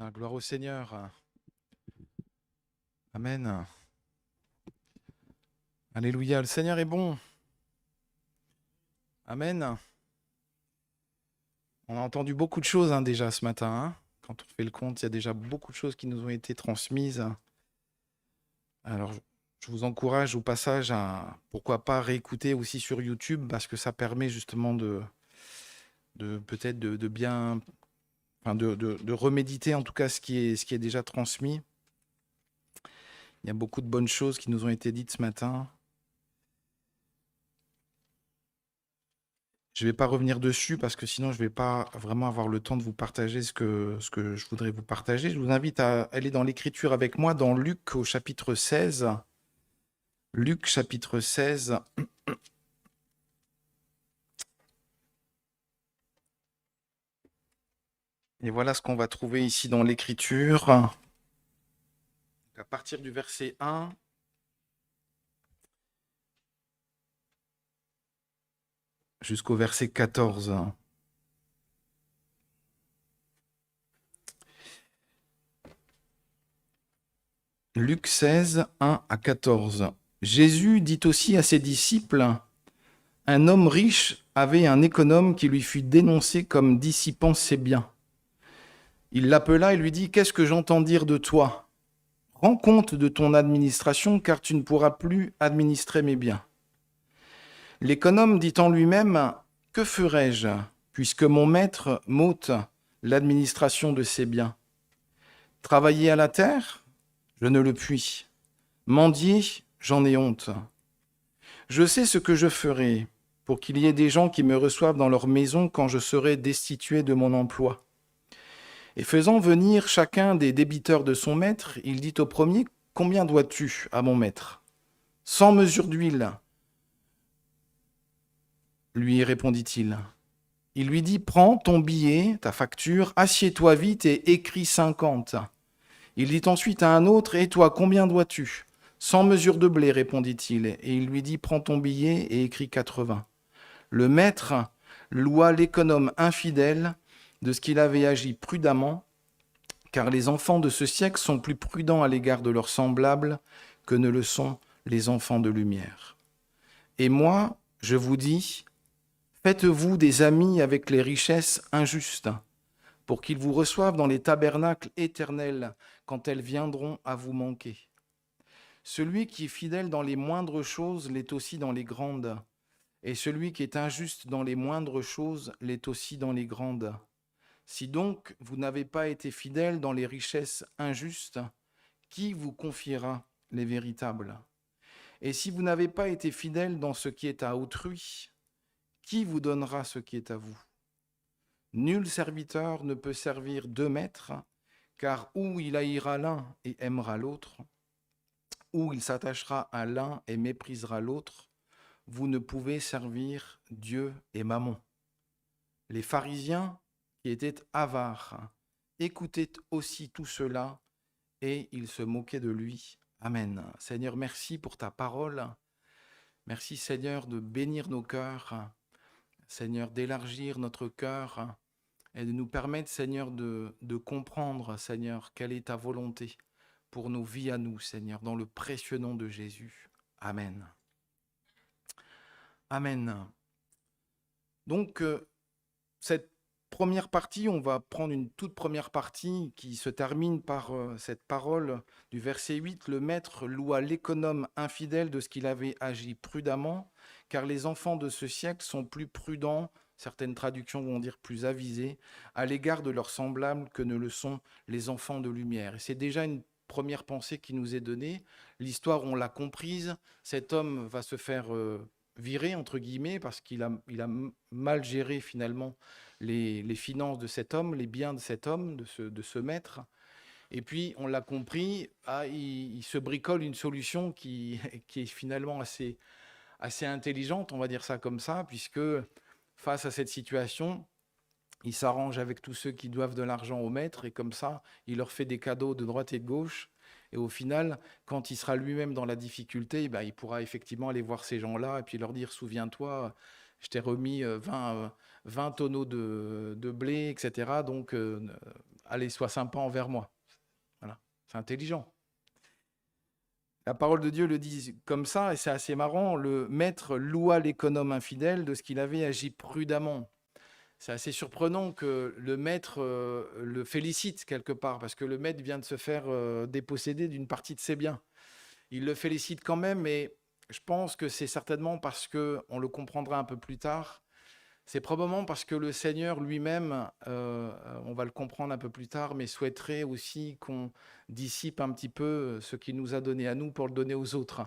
Gloire au Seigneur. Amen. Alléluia. Le Seigneur est bon. Amen. On a entendu beaucoup de choses déjà ce matin, hein. Quand on fait le compte, il y a déjà beaucoup de choses qui nous ont été transmises. Alors, je vous encourage au passage à, pourquoi pas, réécouter aussi sur YouTube parce que ça permet justement de peut-être de bien, enfin de reméditer en tout cas ce qui est déjà transmis. Il y a beaucoup de bonnes choses qui nous ont été dites ce matin. Je ne vais pas revenir dessus parce que sinon je ne vais pas vraiment avoir le temps de vous partager ce que je voudrais vous partager. Je vous invite à aller dans l'Écriture avec moi dans Luc au chapitre 16. Luc chapitre 16. Et voilà ce qu'on va trouver ici dans l'Écriture. À partir du verset 1 jusqu'au verset 14. Luc 16, 1 à 14. Jésus dit aussi à ses disciples: un homme riche avait un économe qui lui fut dénoncé comme dissipant ses biens. Il l'appela et lui dit: qu'est-ce que j'entends dire de toi? Rends compte de ton administration, car tu ne pourras plus administrer mes biens. L'économe dit en lui-même: que ferai-je, puisque mon maître m'ôte l'administration de ses biens? Travailler à la terre? Je ne le puis. Mendier? J'en ai honte. Je sais ce que je ferai pour qu'il y ait des gens qui me reçoivent dans leur maison quand je serai destitué de mon emploi. Et faisant venir chacun des débiteurs de son maître, il dit au premier: combien dois-tu à mon maître? 100 mesures d'huile, lui répondit-il. Il lui dit: prends ton billet, ta facture, assieds-toi vite et écris 50. Il dit ensuite à un autre: et toi, combien dois-tu? 100 mesures de blé, répondit-il. Et il lui dit: prends ton billet et écris 80. Le maître loua l'économe infidèle de ce qu'il avait agi prudemment, car les enfants de ce siècle sont plus prudents à l'égard de leurs semblables que ne le sont les enfants de lumière. Et moi, je vous dis, faites-vous des amis avec les richesses injustes, pour qu'ils vous reçoivent dans les tabernacles éternels quand elles viendront à vous manquer. Celui qui est fidèle dans les moindres choses l'est aussi dans les grandes, et celui qui est injuste dans les moindres choses l'est aussi dans les grandes. Si donc vous n'avez pas été fidèle dans les richesses injustes, qui vous confiera les véritables? Et si vous n'avez pas été fidèle dans ce qui est à autrui, qui vous donnera ce qui est à vous? Nul serviteur ne peut servir deux maîtres, car ou il haïra l'un et aimera l'autre, ou il s'attachera à l'un et méprisera l'autre. Vous ne pouvez servir Dieu et Mammon. Les pharisiens, qui étaient avares, écoutaient aussi tout cela, et ils se moquaient de lui. Amen. Seigneur, merci pour ta parole. Merci, Seigneur, de bénir nos cœurs. Seigneur, d'élargir notre cœur et de nous permettre, Seigneur, de comprendre, Seigneur, quelle est ta volonté pour nos vies à nous, Seigneur, dans le précieux nom de Jésus. Amen. Amen. Donc, cette première partie, on va prendre une toute première partie qui se termine par cette parole du verset 8. Le maître loua l'économe infidèle de ce qu'il avait agi prudemment, car les enfants de ce siècle sont plus prudents, certaines traductions vont dire plus avisés, à l'égard de leurs semblables que ne le sont les enfants de lumière. Et c'est déjà une première pensée qui nous est donnée. L'histoire, on l'a comprise, cet homme va se faire virer, entre guillemets, parce qu'il a mal géré finalement les finances de cet homme, les biens de cet homme, de ce maître. Et puis, on l'a compris, il se bricole une solution qui est finalement assez intelligente, on va dire ça comme ça, puisque face à cette situation, il s'arrange avec tous ceux qui doivent de l'argent au maître, et comme ça, il leur fait des cadeaux de droite et de gauche. Et au final, quand il sera lui-même dans la difficulté, il pourra effectivement aller voir ces gens-là et puis leur dire: souviens-toi, je t'ai remis 20 tonneaux de blé, etc. Donc, allez, sois sympa envers moi. Voilà, c'est intelligent. La parole de Dieu le dit comme ça, et c'est assez marrant. Le maître loua l'économe infidèle de ce qu'il avait agi prudemment. C'est assez surprenant que le maître le félicite quelque part, parce que le maître vient de se faire déposséder d'une partie de ses biens. Il le félicite quand même, mais je pense que c'est certainement parce que, on le comprendra un peu plus tard, c'est probablement parce que le Seigneur lui-même, on va le comprendre un peu plus tard, mais souhaiterait aussi qu'on dissipe un petit peu ce qu'il nous a donné à nous pour le donner aux autres.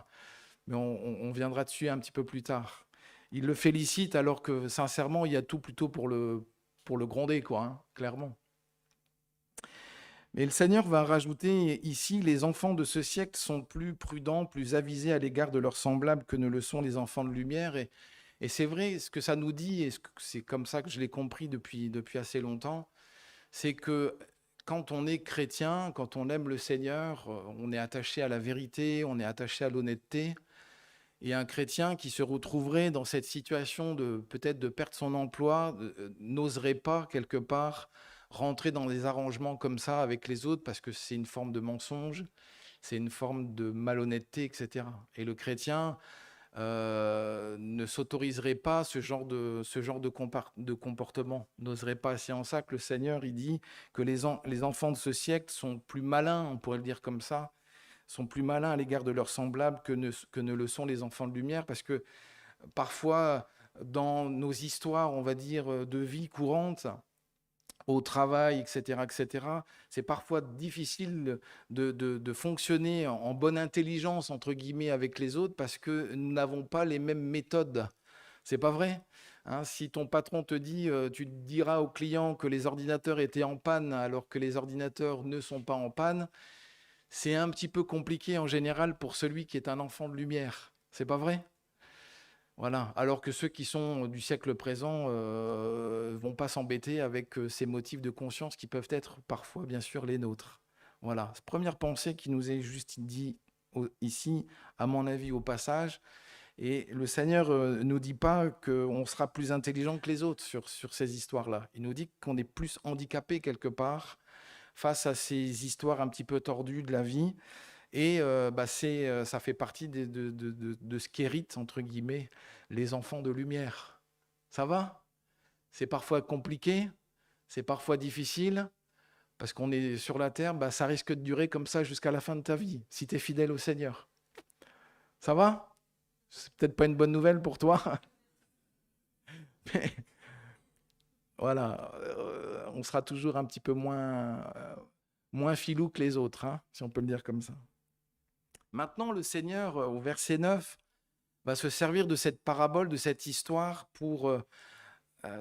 Mais on viendra dessus un petit peu plus tard. Il le félicite alors que, sincèrement, il y a tout plutôt pour le gronder, quoi, hein, clairement. Mais le Seigneur va rajouter ici, les enfants de ce siècle sont plus prudents, plus avisés à l'égard de leurs semblables que ne le sont les enfants de lumière. Et c'est vrai, ce que ça nous dit, et c'est comme ça que je l'ai compris depuis assez longtemps, c'est que quand on est chrétien, quand on aime le Seigneur, on est attaché à la vérité, on est attaché à l'honnêteté. Et un chrétien qui se retrouverait dans cette situation de peut-être de perdre son emploi, n'oserait pas quelque part rentrer dans des arrangements comme ça avec les autres parce que c'est une forme de mensonge, c'est une forme de malhonnêteté, etc. Et le chrétien ne s'autoriserait pas ce genre de comportement, n'oserait pas. C'est en ça que le Seigneur il dit que les enfants de ce siècle sont plus malins, on pourrait le dire comme ça, sont plus malins à l'égard de leurs semblables que ne le sont les enfants de lumière, parce que parfois, dans nos histoires, on va dire, de vie courante, au travail, etc., c'est parfois difficile de fonctionner en bonne intelligence, entre guillemets, avec les autres, parce que nous n'avons pas les mêmes méthodes. C'est pas vrai, hein, si ton patron te dit, tu diras au client que les ordinateurs étaient en panne alors que les ordinateurs ne sont pas en panne, c'est un petit peu compliqué en général pour celui qui est un enfant de lumière. C'est pas vrai? Voilà. Alors que ceux qui sont du siècle présent vont pas s'embêter avec ces motifs de conscience qui peuvent être parfois, bien sûr, les nôtres. Voilà. Première pensée qui nous est juste dit ici, à mon avis, au passage. Et le Seigneur ne nous dit pas qu'on sera plus intelligent que les autres sur ces histoires-là. Il nous dit qu'on est plus handicapé quelque part face à ces histoires un petit peu tordues de la vie. Et ça fait partie de ce qu'héritent, entre guillemets, les enfants de lumière. Ça va? C'est parfois compliqué, c'est parfois difficile, parce qu'on est sur la terre, ça risque de durer comme ça jusqu'à la fin de ta vie, si tu es fidèle au Seigneur. Ça va? C'est peut-être pas une bonne nouvelle pour toi, mais voilà, on sera toujours un petit peu moins filou que les autres, hein, si on peut le dire comme ça. Maintenant, le Seigneur, au verset 9, va se servir de cette parabole, de cette histoire pour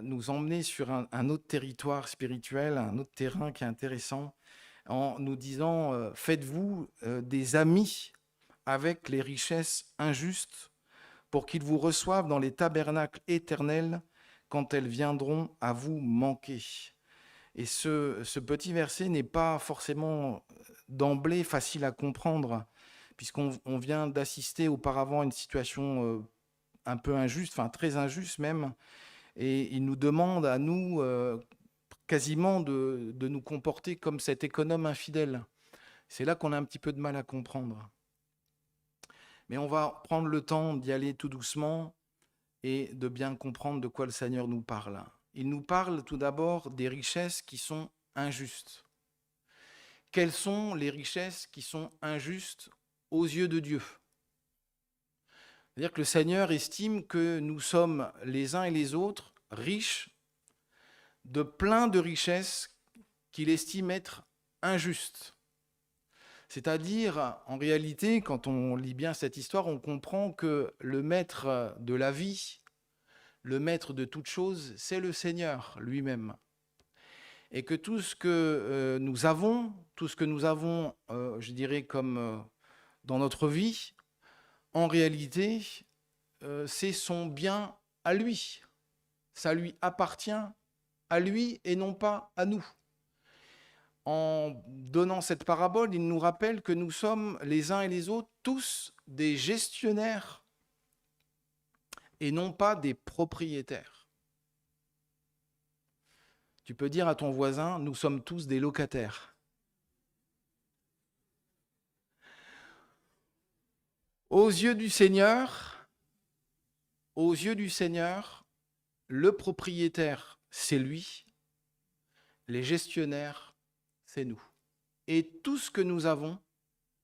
nous emmener sur un autre territoire spirituel, un autre terrain qui est intéressant, en nous disant faites-vous des amis avec les richesses injustes pour qu'ils vous reçoivent dans les tabernacles éternels quand elles viendront à vous manquer. Et ce petit verset n'est pas forcément d'emblée facile à comprendre, puisqu'on vient d'assister auparavant à une situation un peu injuste, enfin très injuste même, et il nous demande à nous quasiment de nous comporter comme cet économe infidèle. C'est là qu'on a un petit peu de mal à comprendre. Mais on va prendre le temps d'y aller tout doucement et de bien comprendre de quoi le Seigneur nous parle. Il nous parle tout d'abord des richesses qui sont injustes. Quelles sont les richesses qui sont injustes aux yeux de Dieu? C'est-à-dire que le Seigneur estime que nous sommes les uns et les autres riches de plein de richesses qu'il estime être injustes. C'est-à-dire, en réalité, quand on lit bien cette histoire, on comprend que le maître de la vie, le maître de toute chose, c'est le Seigneur lui-même. Et que tout ce que nous avons, je dirais, comme dans notre vie, en réalité, c'est son bien à lui. Ça lui appartient à lui et non pas à nous. En donnant cette parabole, il nous rappelle que nous sommes les uns et les autres tous des gestionnaires et non pas des propriétaires. Tu peux dire à ton voisin, nous sommes tous des locataires. Aux yeux du Seigneur, le propriétaire, c'est lui. Les gestionnaires, c'est nous. Et tout ce que nous avons,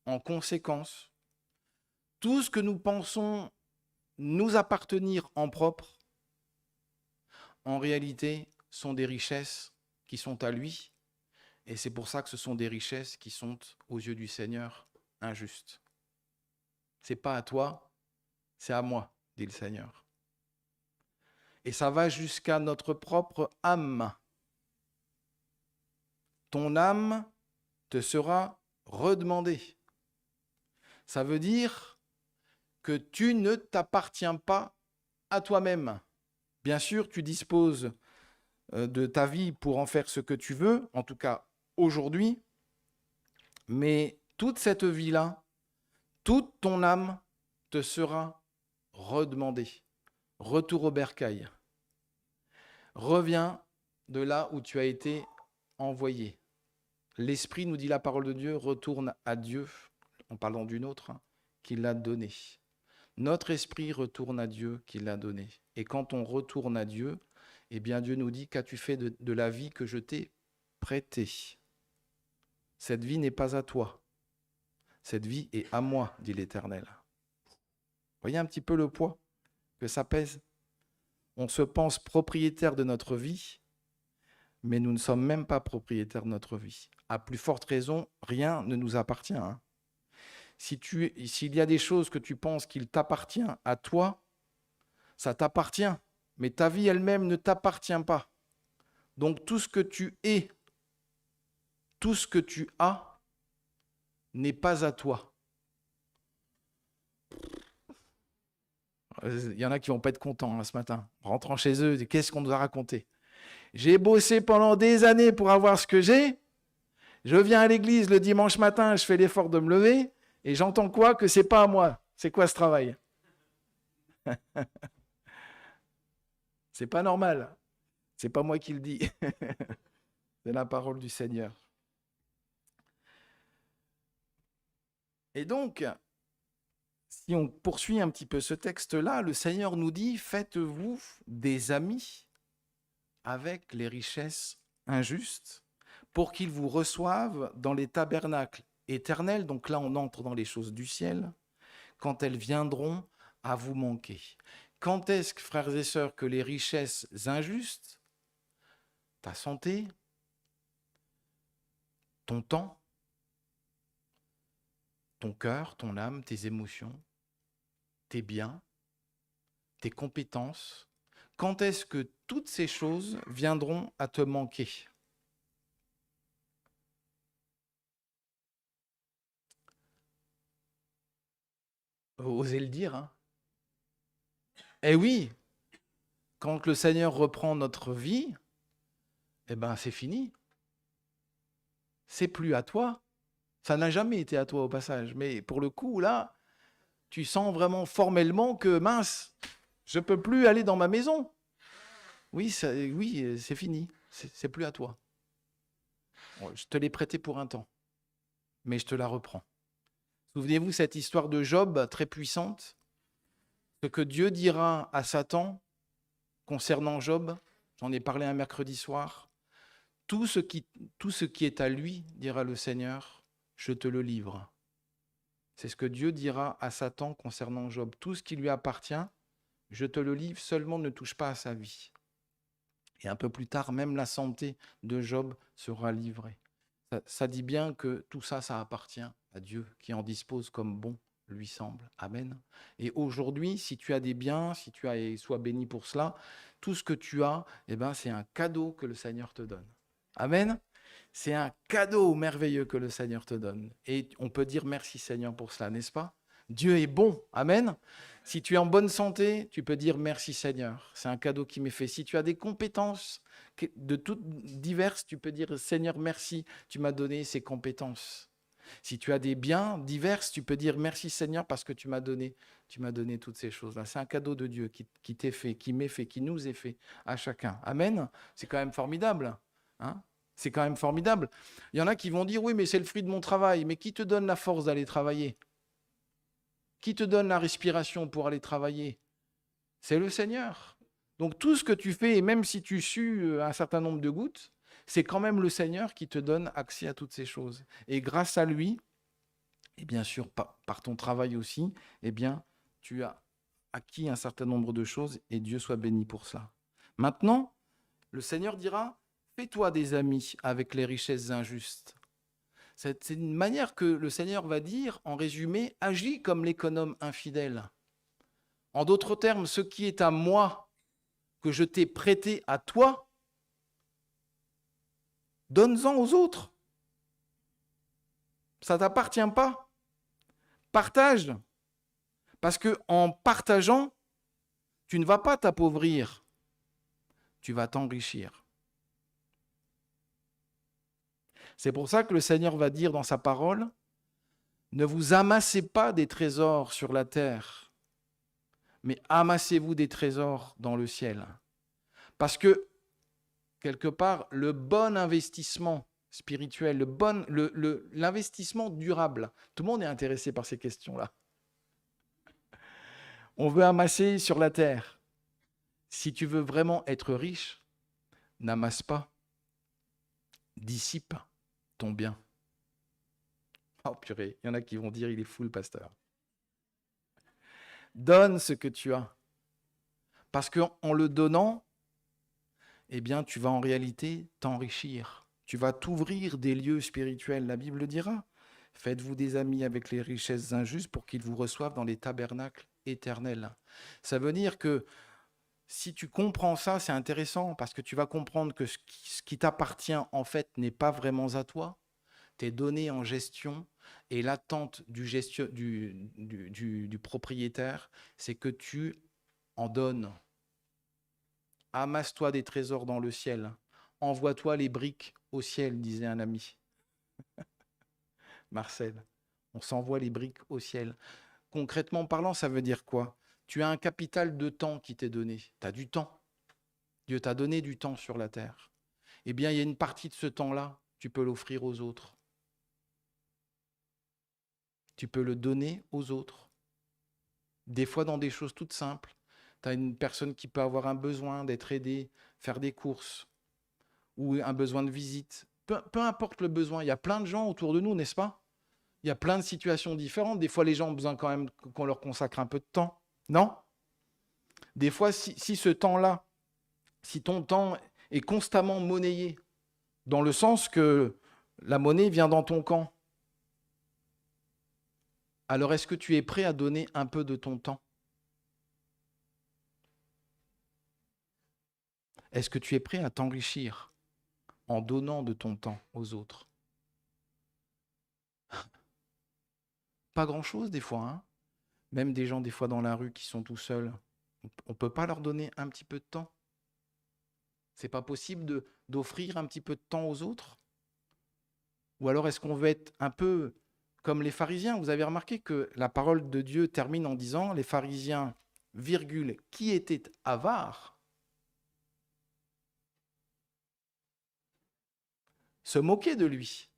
en conséquence, tout ce que nous pensons nous appartenir en propre, en réalité, sont des richesses qui sont à lui. Et c'est pour ça que ce sont des richesses qui sont, aux yeux du Seigneur, injustes. C'est pas à toi, c'est à moi, dit le Seigneur. Et ça va jusqu'à notre propre âme. Ton âme te sera redemandée. Ça veut dire que tu ne t'appartiens pas à toi-même. Bien sûr, tu disposes de ta vie pour en faire ce que tu veux, en tout cas aujourd'hui, mais toute cette vie-là, toute ton âme te sera redemandée. Retour au bercail. Reviens de là où tu as été envoyé. L'Esprit, nous dit la parole de Dieu, retourne à Dieu, en parlant d'une autre, qui l'a donné. Notre esprit retourne à Dieu qui l'a donné. Et quand on retourne à Dieu, eh bien Dieu nous dit, qu'as-tu fait de la vie que je t'ai prêtée? Cette vie n'est pas à toi. Cette vie est à moi, dit l'Éternel. Voyez un petit peu le poids que ça pèse? On se pense propriétaire de notre vie, mais nous ne sommes même pas propriétaires de notre vie. À plus forte raison, rien ne nous appartient. S'il y a des choses que tu penses qu'il t'appartient à toi, ça t'appartient, mais ta vie elle-même ne t'appartient pas. Donc tout ce que tu es, tout ce que tu as, n'est pas à toi. Il y en a qui vont pas être contents ce matin. Rentrant chez eux, qu'est-ce qu'on nous a raconté? J'ai bossé pendant des années pour avoir ce que j'ai. Je viens à l'église le dimanche matin, je fais l'effort de me lever, et j'entends quoi? Que c'est pas à moi. C'est quoi ce travail? C'est pas normal. C'est pas moi qui le dis. C'est la parole du Seigneur. Et donc, si on poursuit un petit peu ce texte-là, le Seigneur nous dit, faites-vous des amis avec les richesses injustes pour qu'ils vous reçoivent dans les tabernacles éternels. Donc là, on entre dans les choses du ciel, quand elles viendront à vous manquer. Quand est-ce, frères et sœurs, que les richesses injustes, ta santé, ton temps, ton cœur, ton âme, tes émotions, tes biens, tes compétences, quand est-ce que toutes ces choses viendront à te manquer? Osez le dire, hein? Eh oui, quand le Seigneur reprend notre vie, eh ben c'est fini. C'est plus à toi. Ça n'a jamais été à toi au passage. Mais pour le coup, là, tu sens vraiment formellement que, mince, je ne peux plus aller dans ma maison. Oui, c'est fini. C'est plus à toi. Je te l'ai prêté pour un temps, mais je te la reprends. Souvenez-vous cette histoire de Job, très puissante, ce que Dieu dira à Satan concernant Job, j'en ai parlé un mercredi soir, tout ce qui est à lui, dira le Seigneur, je te le livre. C'est ce que Dieu dira à Satan concernant Job. Tout ce qui lui appartient, je te le livre, seulement ne touche pas à sa vie. Et un peu plus tard, même la santé de Job sera livrée. Ça dit bien que tout ça, ça appartient à Dieu qui en dispose comme bon lui semble. Amen. Et aujourd'hui, si tu as des biens, si tu as, et sois béni pour cela, tout ce que tu as, eh ben, c'est un cadeau que le Seigneur te donne. Amen. C'est un cadeau merveilleux que le Seigneur te donne. Et on peut dire merci Seigneur pour cela, n'est-ce pas? Dieu est bon. Amen. Si tu es en bonne santé, tu peux dire merci Seigneur. C'est un cadeau qui m'est fait. Si tu as des compétences de toutes diverses, tu peux dire Seigneur, merci, tu m'as donné ces compétences. Si tu as des biens divers, tu peux dire merci Seigneur parce que tu m'as donné toutes ces choses-là. C'est un cadeau de Dieu qui t'est fait, qui m'est fait, qui nous est fait à chacun. Amen. C'est quand même formidable. Hein? C'est quand même formidable. Il y en a qui vont dire, oui, mais c'est le fruit de mon travail. Mais qui te donne la force d'aller travailler? Qui te donne la respiration pour aller travailler? C'est le Seigneur. Donc tout ce que tu fais, et même si tu sues un certain nombre de gouttes, c'est quand même le Seigneur qui te donne accès à toutes ces choses. Et grâce à lui, et bien sûr par ton travail aussi, eh bien, tu as acquis un certain nombre de choses et Dieu soit béni pour cela. Maintenant, le Seigneur dira, fais-toi des amis avec les richesses injustes. C'est une manière que le Seigneur va dire, en résumé, agis comme l'économe infidèle. En d'autres termes, ce qui est à moi, que je t'ai prêté à toi, donne-en aux autres. Ça ne t'appartient pas. Partage. Parce que en partageant, tu ne vas pas t'appauvrir, tu vas t'enrichir. C'est pour ça que le Seigneur va dire dans sa parole, ne vous amassez pas des trésors sur la terre, mais amassez-vous des trésors dans le ciel. Parce que, quelque part, le bon investissement spirituel, l'investissement durable, tout le monde est intéressé par ces questions-là. On veut amasser sur la terre. Si tu veux vraiment être riche, n'amasse pas, dissipe ton bien. Oh purée, il y en a qui vont dire il est fou le pasteur. Donne ce que tu as. Parce qu'en le donnant, eh bien, tu vas en réalité t'enrichir. Tu vas t'ouvrir des lieux spirituels, la Bible le dira. Faites-vous des amis avec les richesses injustes pour qu'ils vous reçoivent dans les tabernacles éternels. Ça veut dire que si tu comprends ça, c'est intéressant parce que tu vas comprendre que ce qui t'appartient en fait n'est pas vraiment à toi. Tes données en gestion et l'attente du propriétaire, c'est que tu en donnes. Amasse-toi des trésors dans le ciel. Envoie-toi les briques au ciel, disait un ami. Marcel, on s'envoie les briques au ciel. Concrètement parlant, ça veut dire quoi? Tu as un capital de temps qui t'est donné. Tu as du temps. Dieu t'a donné du temps sur la terre. Eh bien, il y a une partie de ce temps-là, tu peux l'offrir aux autres. Tu peux le donner aux autres. Des fois dans des choses toutes simples. Tu as une personne qui peut avoir un besoin d'être aidée, faire des courses, ou un besoin de visite. Peu importe le besoin, il y a plein de gens autour de nous, n'est-ce pas? Il y a plein de situations différentes. Des fois, les gens ont besoin quand même qu'on leur consacre un peu de temps. Non? Des fois, si ce temps-là, si ton temps est constamment monnayé, dans le sens que la monnaie vient dans ton camp, alors est-ce que tu es prêt à donner un peu de ton temps? Est-ce que tu es prêt à t'enrichir en donnant de ton temps aux autres? Pas grand-chose des fois, hein? Même des gens des fois dans la rue qui sont tout seuls, on ne peut pas leur donner un petit peu de temps? C'est pas possible d'offrir un petit peu de temps aux autres? Ou alors est-ce qu'on veut être un peu comme les pharisiens? Vous avez remarqué que la parole de Dieu termine en disant les pharisiens, virgule, qui étaient avares, se moquaient de lui.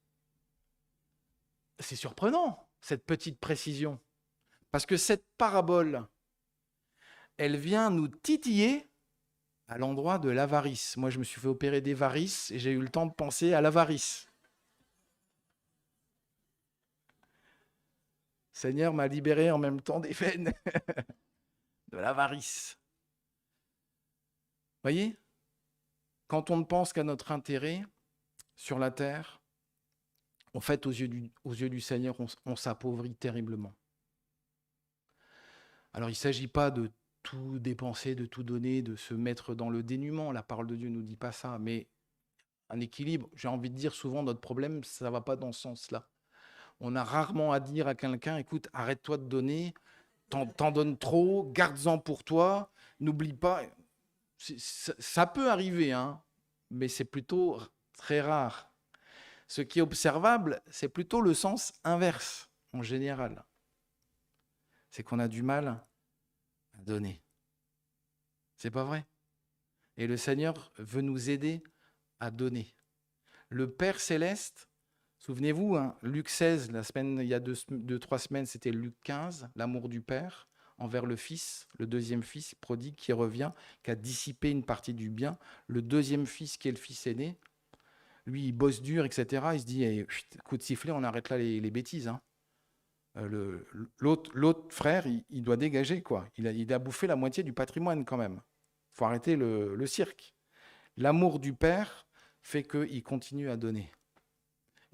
C'est surprenant, cette petite précision. Parce que cette parabole, elle vient nous titiller à l'endroit de l'avarice. Moi, je me suis fait opérer des varices et j'ai eu le temps de penser à l'avarice. Seigneur m'a libéré en même temps des veines de l'avarice. Voyez, quand on ne pense qu'à notre intérêt sur la terre, en fait, aux yeux du Seigneur, on s'appauvrit terriblement. Alors, il ne s'agit pas de tout dépenser, de tout donner, de se mettre dans le dénuement. La parole de Dieu ne nous dit pas ça, mais un équilibre. J'ai envie de dire souvent, notre problème, ça ne va pas dans ce sens-là. On a rarement à dire à quelqu'un, écoute, arrête-toi de donner, t'en donnes trop, garde-en pour toi, n'oublie pas. Ça peut arriver, hein, mais c'est plutôt très rare. Ce qui est observable, c'est plutôt le sens inverse, en général. C'est qu'on a du mal à donner. C'est pas vrai? Et le Seigneur veut nous aider à donner. Le Père céleste, souvenez-vous, hein, Luc 16, il y a 3 semaines, c'était Luc 15, l'amour du Père envers le Fils, le deuxième Fils prodigue qui revient, qui a dissipé une partie du bien. Le deuxième Fils, qui est le Fils aîné, lui, il bosse dur, etc. Il se dit, coup de sifflet, on arrête là les bêtises. Hein. L'autre frère, il doit dégager, quoi. Il a bouffé la moitié du patrimoine, quand même. Il faut arrêter le cirque. L'amour du Père fait qu'il continue à donner.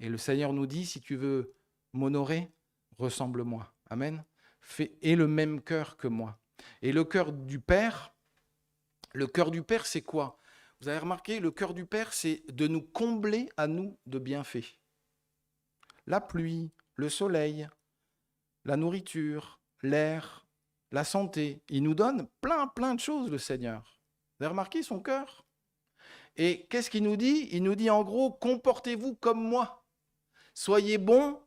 Et le Seigneur nous dit, si tu veux m'honorer, ressemble-moi. Amen. Aie le même cœur que moi. Et le cœur du Père, c'est quoi? Vous avez remarqué, le cœur du Père, c'est de nous combler à nous de bienfaits. La pluie, le soleil, la nourriture, l'air, la santé. Il nous donne plein de choses, le Seigneur. Vous avez remarqué son cœur? Et qu'est-ce qu'il nous dit? Il nous dit en gros, comportez-vous comme moi. Soyez bons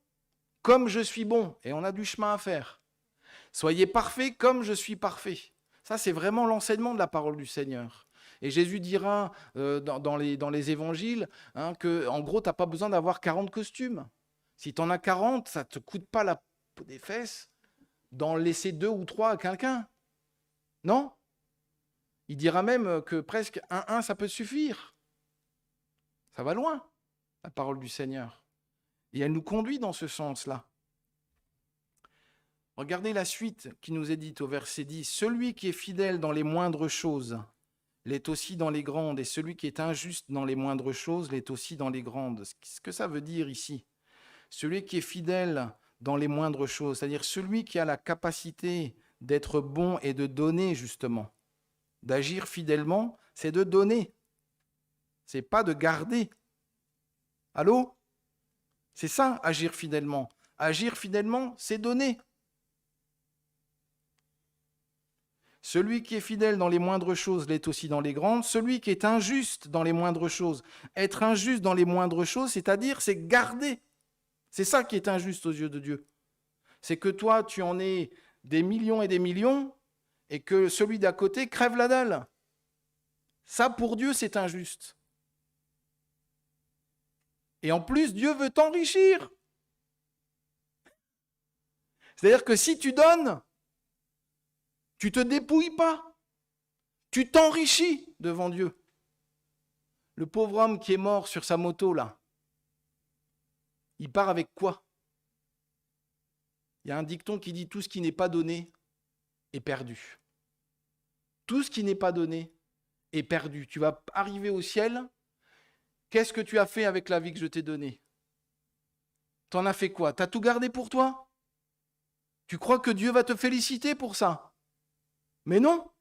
comme je suis bon. Et on a du chemin à faire. Soyez parfaits comme je suis parfait. Ça, c'est vraiment l'enseignement de la parole du Seigneur. Et Jésus dira dans les évangiles que, en gros, tu n'as pas besoin d'avoir 40 costumes. Si tu en as 40, ça ne te coûte pas la peau des fesses d'en laisser 2 ou 3 à quelqu'un. Non? Il dira même que presque un, ça peut suffire. Ça va loin, la parole du Seigneur. Et elle nous conduit dans ce sens-là. Regardez la suite qui nous est dite au verset 10. Celui qui est fidèle dans les moindres choses l'est aussi dans les grandes, et celui qui est injuste dans les moindres choses l'est aussi dans les grandes. Ce que ça veut dire ici, celui qui est fidèle dans les moindres choses, c'est-à-dire celui qui a la capacité d'être bon et de donner justement, d'agir fidèlement, c'est de donner, c'est pas de garder. Allô? C'est ça, agir fidèlement. Agir fidèlement, c'est donner. Celui qui est fidèle dans les moindres choses l'est aussi dans les grandes. Celui qui est injuste dans les moindres choses. Être injuste dans les moindres choses, c'est-à-dire, c'est garder. C'est ça qui est injuste aux yeux de Dieu. C'est que toi, tu en aies des millions et des millions, et que celui d'à côté crève la dalle. Ça, pour Dieu, c'est injuste. Et en plus, Dieu veut t'enrichir. C'est-à-dire que si tu donnes, tu te dépouilles pas. Tu t'enrichis devant Dieu. Le pauvre homme qui est mort sur sa moto, là, il part avec quoi? Il y a un dicton qui dit « tout ce qui n'est pas donné est perdu ». Tout ce qui n'est pas donné est perdu. Tu vas arriver au ciel. Qu'est-ce que tu as fait avec la vie que je t'ai donnée? T'en as fait quoi? T'as tout gardé pour toi? Tu crois que Dieu va te féliciter pour ça? Mais non.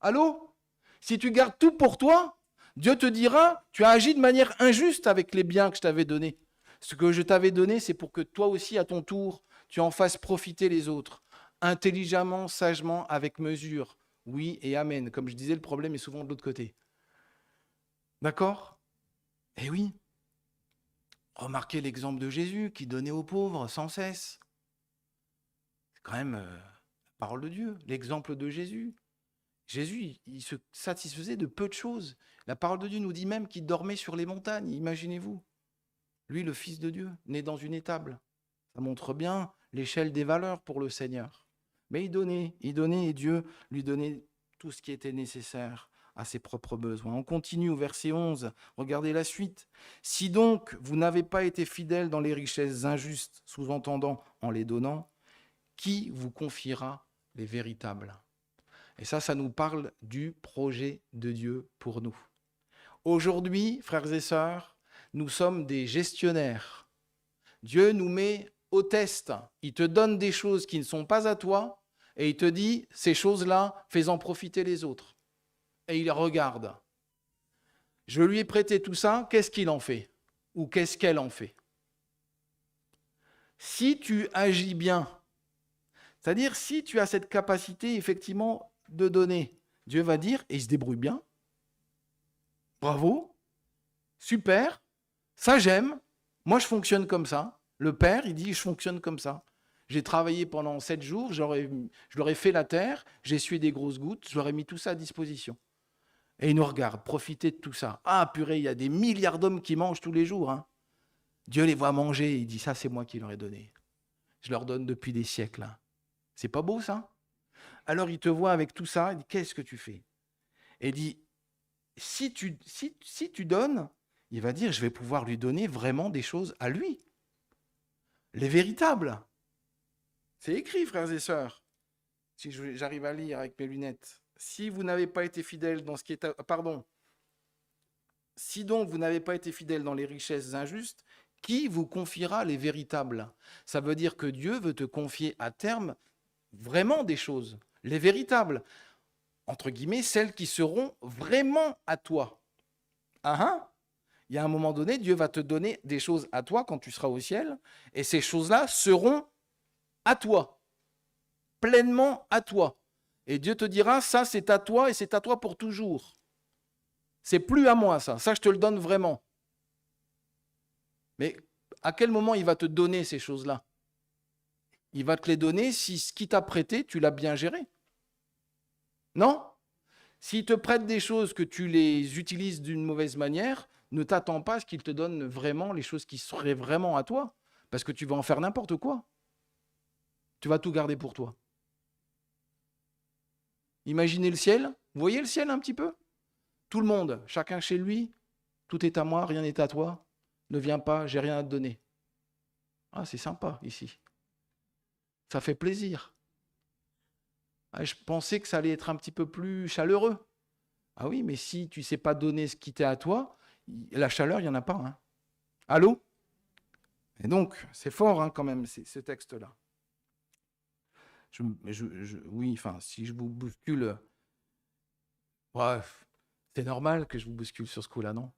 Allô? Si tu gardes tout pour toi, Dieu te dira, tu as agi de manière injuste avec les biens que je t'avais donnés. Ce que je t'avais donné, c'est pour que toi aussi, à ton tour, tu en fasses profiter les autres. Intelligemment, sagement, avec mesure. Oui et amen. Comme je disais, le problème est souvent de l'autre côté. D'accord? Eh oui. Remarquez l'exemple de Jésus qui donnait aux pauvres sans cesse. C'est quand même la parole de Dieu, l'exemple de Jésus. Jésus, il se satisfaisait de peu de choses. La parole de Dieu nous dit même qu'il dormait sur les montagnes, imaginez-vous. Lui, le Fils de Dieu, né dans une étable. Ça montre bien l'échelle des valeurs pour le Seigneur. Mais il donnait et Dieu lui donnait tout ce qui était nécessaire à ses propres besoins. On continue au verset 11, regardez la suite. Si donc vous n'avez pas été fidèles dans les richesses injustes, sous-entendant en les donnant, qui vous confiera les véritables? Et ça nous parle du projet de Dieu pour nous. Aujourd'hui, frères et sœurs, nous sommes des gestionnaires. Dieu nous met au test. Il te donne des choses qui ne sont pas à toi et il te dit, ces choses-là, fais-en profiter les autres. Et il regarde. Je lui ai prêté tout ça, qu'est-ce qu'il en fait? Ou qu'est-ce qu'elle en fait? Si tu agis bien, c'est-à-dire si tu as cette capacité effectivement de donner, Dieu va dire, et il se débrouille bien, bravo, super, ça j'aime, moi je fonctionne comme ça. Le Père, il dit, je fonctionne comme ça. J'ai travaillé pendant 7 jours, je leur ai fait la terre, j'ai essuyé des grosses gouttes, je leur ai mis tout ça à disposition. Et il nous regarde, profiter de tout ça. Ah, purée, il y a des milliards d'hommes qui mangent tous les jours. Hein. Dieu les voit manger, il dit, ça c'est moi qui leur ai donné. Je leur donne depuis des siècles. Hein. C'est pas beau ça? Alors il te voit avec tout ça, il dit, qu'est-ce que tu fais? Et il dit, si tu donnes, il va dire, je vais pouvoir lui donner vraiment des choses à lui. Les véritables. C'est écrit, frères et sœurs. Si j'arrive à lire avec mes lunettes. Si vous n'avez pas été fidèle dans ce qui est... Pardon. Si donc vous n'avez pas été fidèle dans les richesses injustes, qui vous confiera les véritables? Ça veut dire que Dieu veut te confier à terme vraiment des choses. Les véritables. Entre guillemets, celles qui seront vraiment à toi. Ah ah. Il y a un moment donné, Dieu va te donner des choses à toi quand tu seras au ciel, et ces choses-là seront à toi, pleinement à toi. Et Dieu te dira, ça c'est à toi et c'est à toi pour toujours. C'est plus à moi ça, ça je te le donne vraiment. Mais à quel moment il va te donner ces choses-là? Il va te les donner si ce qu'il t'a prêté, tu l'as bien géré. Non? S'il te prête des choses que tu les utilises d'une mauvaise manière, ne t'attends pas à ce qu'il te donne vraiment les choses qui seraient vraiment à toi. Parce que tu vas en faire n'importe quoi. Tu vas tout garder pour toi. Imaginez le ciel. Vous voyez le ciel un petit peu? Tout le monde, chacun chez lui, tout est à moi, rien n'est à toi. Ne viens pas, j'ai rien à te donner. Ah, c'est sympa ici. Ça fait plaisir. Ah, je pensais que ça allait être un petit peu plus chaleureux. Ah oui, mais si tu ne sais pas donner ce qui t'est à toi, la chaleur, il n'y en a pas. Hein. Allô? Et donc, c'est fort hein, quand même, ce texte-là. Oui, enfin, si je vous bouscule, bref, c'est normal que je vous bouscule sur ce coup-là, non?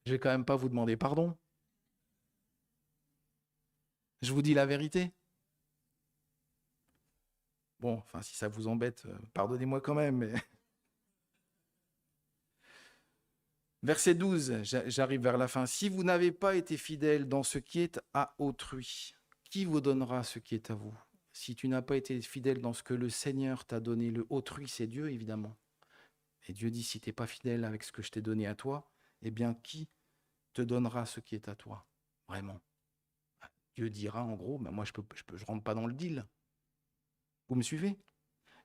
Je vais quand même pas vous demander pardon. Je vous dis la vérité. Bon, enfin, si ça vous embête, pardonnez-moi quand même. Mais... Verset 12, j'arrive vers la fin. Si vous n'avez pas été fidèle dans ce qui est à autrui, qui vous donnera ce qui est à vous? Si tu n'as pas été fidèle dans ce que le Seigneur t'a donné, le autrui, c'est Dieu, évidemment. Et Dieu dit, si tu n'es pas fidèle avec ce que je t'ai donné à toi, eh bien, qui te donnera ce qui est à toi? Vraiment. Dieu dira, en gros, ben moi, je rentre pas dans le deal. Vous me suivez?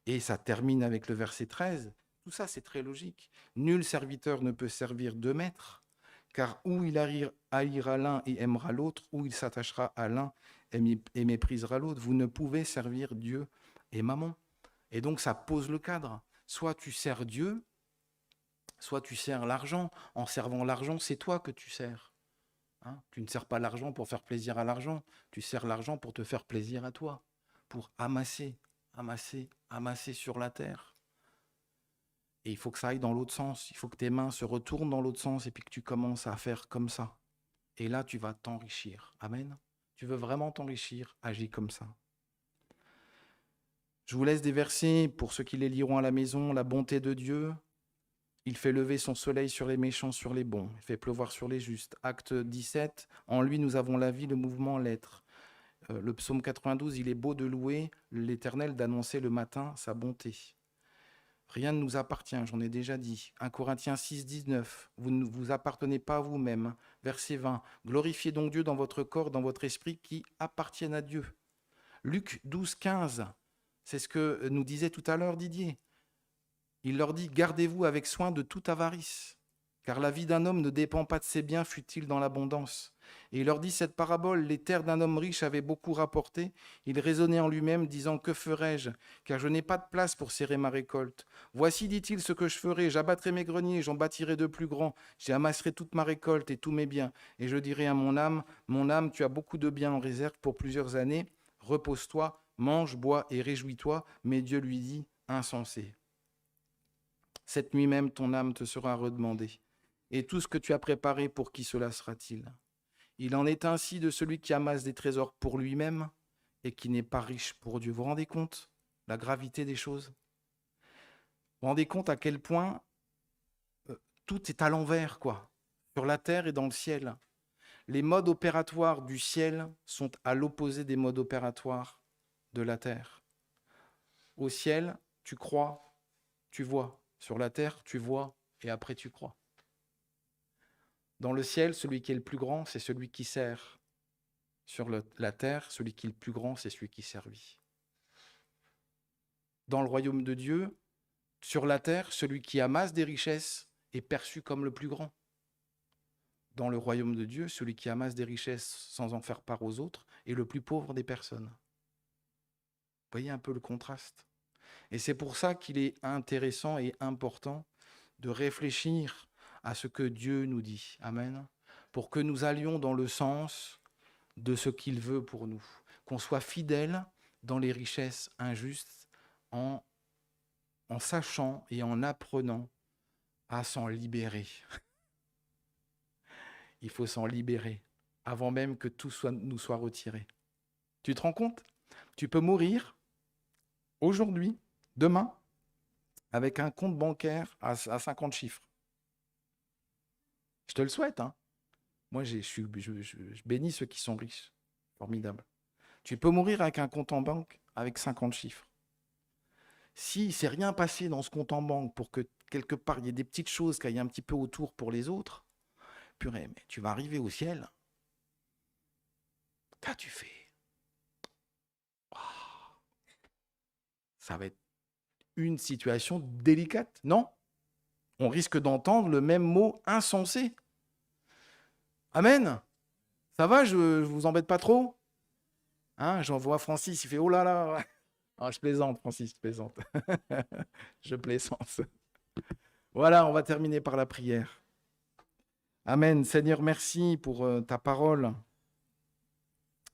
Et ça termine avec le verset 13. Tout ça, c'est très logique. Nul serviteur ne peut servir deux maîtres, car ou il haïra l'un et aimera l'autre, ou il s'attachera à l'un et méprisera l'autre. Vous ne pouvez servir Dieu et Mammon. Et donc, ça pose le cadre. Soit tu sers Dieu, soit tu sers l'argent. En servant l'argent, c'est toi que tu sers. Hein, tu ne sers pas l'argent pour faire plaisir à l'argent. Tu sers l'argent pour te faire plaisir à toi, pour amasser, amasser, amasser sur la terre. Et il faut que ça aille dans l'autre sens. Il faut que tes mains se retournent dans l'autre sens et puis que tu commences à faire comme ça. Et là, tu vas t'enrichir. Amen. Tu veux vraiment t'enrichir, agis comme ça. Je vous laisse des versets pour ceux qui les liront à la maison. La bonté de Dieu. Il fait lever son soleil sur les méchants, sur les bons. Il fait pleuvoir sur les justes. Acte 17. En lui, nous avons la vie, le mouvement, l'être. Le psaume 92. Il est beau de louer l'Éternel, d'annoncer le matin sa bonté. Rien ne nous appartient, j'en ai déjà dit. 1 Corinthiens 6, 19. Vous ne vous appartenez pas à vous-même. Verset 20. Glorifiez donc Dieu dans votre corps, dans votre esprit qui appartiennent à Dieu. Luc 12, 15. C'est ce que nous disait tout à l'heure Didier. Il leur dit, gardez-vous avec soin de toute avarice, car la vie d'un homme ne dépend pas de ses biens, fût-il dans l'abondance. Et il leur dit cette parabole, les terres d'un homme riche avaient beaucoup rapporté. Il raisonnait en lui-même, disant, que ferai-je, car je n'ai pas de place pour serrer ma récolte. Voici, dit-il, ce que je ferai, j'abattrai mes greniers, j'en bâtirai de plus grands, j'amasserai toute ma récolte et tous mes biens. Et je dirai à mon âme, tu as beaucoup de biens en réserve pour plusieurs années, repose-toi, mange, bois et réjouis-toi. Mais Dieu lui dit, insensé. Cette nuit même, ton âme te sera redemandée. Et tout ce que tu as préparé, pour qui cela sera-t-il? Il en est ainsi de celui qui amasse des trésors pour lui-même et qui n'est pas riche pour Dieu. Vous vous rendez compte la gravité des choses? Vous vous rendez compte à quel point tout est à l'envers, quoi, sur la terre et dans le ciel. Les modes opératoires du ciel sont à l'opposé des modes opératoires de la terre. Au ciel, tu crois, tu vois. Sur la terre, tu vois, et après tu crois. Dans le ciel, celui qui est le plus grand, c'est celui qui sert. Sur la terre, celui qui est le plus grand, c'est celui qui servit. Dans le royaume de Dieu, sur la terre, celui qui amasse des richesses est perçu comme le plus grand. Dans le royaume de Dieu, celui qui amasse des richesses sans en faire part aux autres est le plus pauvre des personnes. Vous voyez un peu le contraste. Et c'est pour ça qu'il est intéressant et important de réfléchir à ce que Dieu nous dit. Amen. Pour que nous allions dans le sens de ce qu'il veut pour nous. Qu'on soit fidèles dans les richesses injustes en sachant et en apprenant à s'en libérer. Il faut s'en libérer avant même que tout nous soit retiré. Tu te rends compte? Tu peux mourir aujourd'hui, demain, avec un compte bancaire à 50 chiffres. Je te le souhaite, hein. Moi, je bénis ceux qui sont riches. Formidable. Tu peux mourir avec un compte en banque avec 50 chiffres. Si il ne s'est rien passé dans ce compte en banque pour que quelque part il y ait des petites choses qu'il y ait un petit peu autour pour les autres, purée, mais tu vas arriver au ciel. Qu'as-tu fait? Ça va être une situation délicate, non? On risque d'entendre le même mot insensé. Amen. Ça va, je vous embête pas trop? Hein, j'en vois Francis, il fait oh là là. Ah, je plaisante, Francis, je plaisante. Je plaisante. Voilà, on va terminer par la prière. Amen. Seigneur, merci pour ta parole.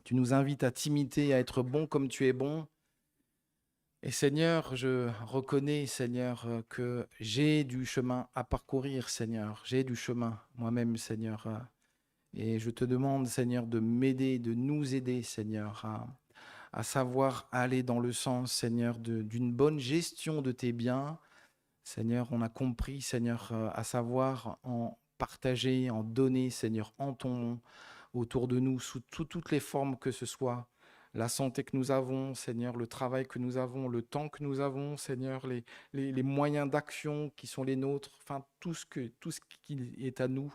Tu nous invites à t'imiter, à être bon comme tu es bon. Et Seigneur, je reconnais, Seigneur, que j'ai du chemin à parcourir, Seigneur. J'ai du chemin moi-même, Seigneur. Et je te demande, Seigneur, de m'aider, de nous aider, Seigneur, à savoir aller dans le sens, Seigneur, d'une bonne gestion de tes biens. Seigneur, on a compris, Seigneur, à savoir en partager, en donner, Seigneur, en ton nom, autour de nous, sous toutes les formes que ce soit. La santé que nous avons, Seigneur, le travail que nous avons, le temps que nous avons, Seigneur, les moyens d'action qui sont les nôtres, enfin tout ce qui est à nous.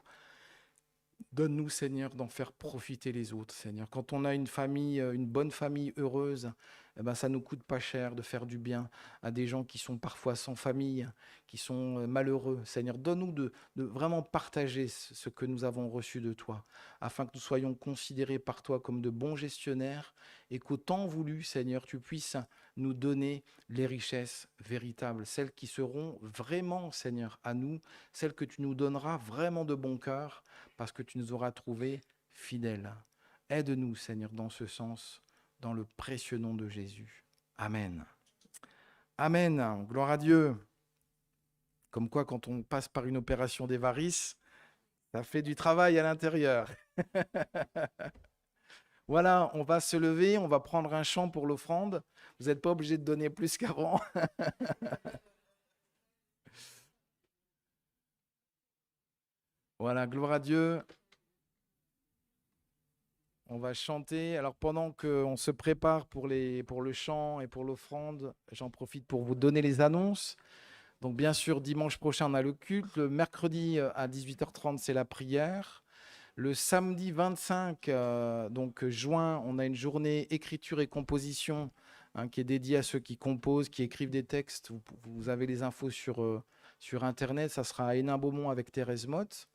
Donne-nous, Seigneur, d'en faire profiter les autres, Seigneur. Quand on a une famille, une bonne famille heureuse, eh ben, ça ne nous coûte pas cher de faire du bien à des gens qui sont parfois sans famille, qui sont malheureux. Seigneur, donne-nous de vraiment partager ce que nous avons reçu de toi, afin que nous soyons considérés par toi comme de bons gestionnaires et qu'au temps voulu, Seigneur, tu puisses nous donner les richesses véritables, celles qui seront vraiment, Seigneur, à nous, celles que tu nous donneras vraiment de bon cœur, parce que tu nous auras trouvés fidèles. Aide-nous, Seigneur, dans ce sens, dans le précieux nom de Jésus. Amen. Amen. Gloire à Dieu. Comme quoi, quand on passe par une opération des varices, ça fait du travail à l'intérieur. Voilà, on va se lever, on va prendre un chant pour l'offrande. Vous n'êtes pas obligé de donner plus qu'avant. Voilà, gloire à Dieu. On va chanter. Alors pendant qu'on se prépare pour le chant et pour l'offrande, j'en profite pour vous donner les annonces. Donc bien sûr, dimanche prochain, on a le culte. Le mercredi à 18h30, c'est la prière. Le samedi 25 donc juin, on a une journée écriture et composition qui est dédiée à ceux qui composent, qui écrivent des textes. Vous avez les infos sur Internet. Ça sera à Hénin-Beaumont avec Thérèse Motte.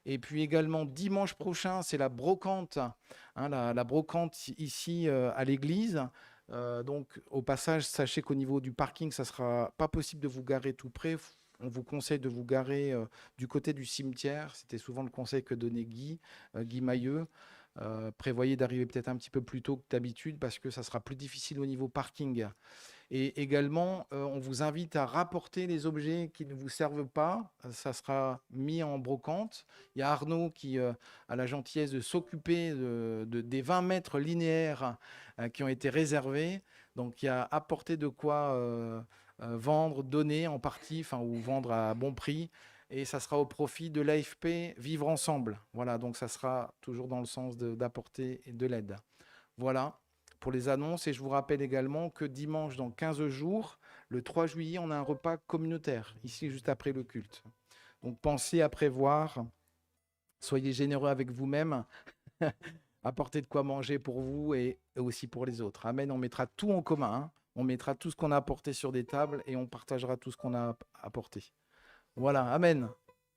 Et puis également, dimanche prochain, c'est la brocante, la brocante ici à l'église. Donc, au passage, sachez qu'au niveau du parking, ça ne sera pas possible de vous garer tout près. On vous conseille de vous garer du côté du cimetière. C'était souvent le conseil que donnait Guy Mailleux. Prévoyez d'arriver peut-être un petit peu plus tôt que d'habitude parce que ça sera plus difficile au niveau parking. Et également, on vous invite à rapporter les objets qui ne vous servent pas. Ça sera mis en brocante. Il y a Arnaud qui a la gentillesse de s'occuper des 20 mètres linéaires qui ont été réservés. Donc, il y a apporté de quoi vendre, donner en partie, ou vendre à bon prix. Et ça sera au profit de l'AFP Vivre Ensemble. Voilà, donc ça sera toujours dans le sens d'apporter de l'aide. Voilà pour les annonces. Et je vous rappelle également que dimanche, dans 15 jours, le 3 juillet, on a un repas communautaire, ici juste après le culte. Donc pensez à prévoir, soyez généreux avec vous-même, apportez de quoi manger pour vous et aussi pour les autres. Amen, on mettra tout en commun, hein. On mettra tout ce qu'on a apporté sur des tables et on partagera tout ce qu'on a apporté. Voilà, amen.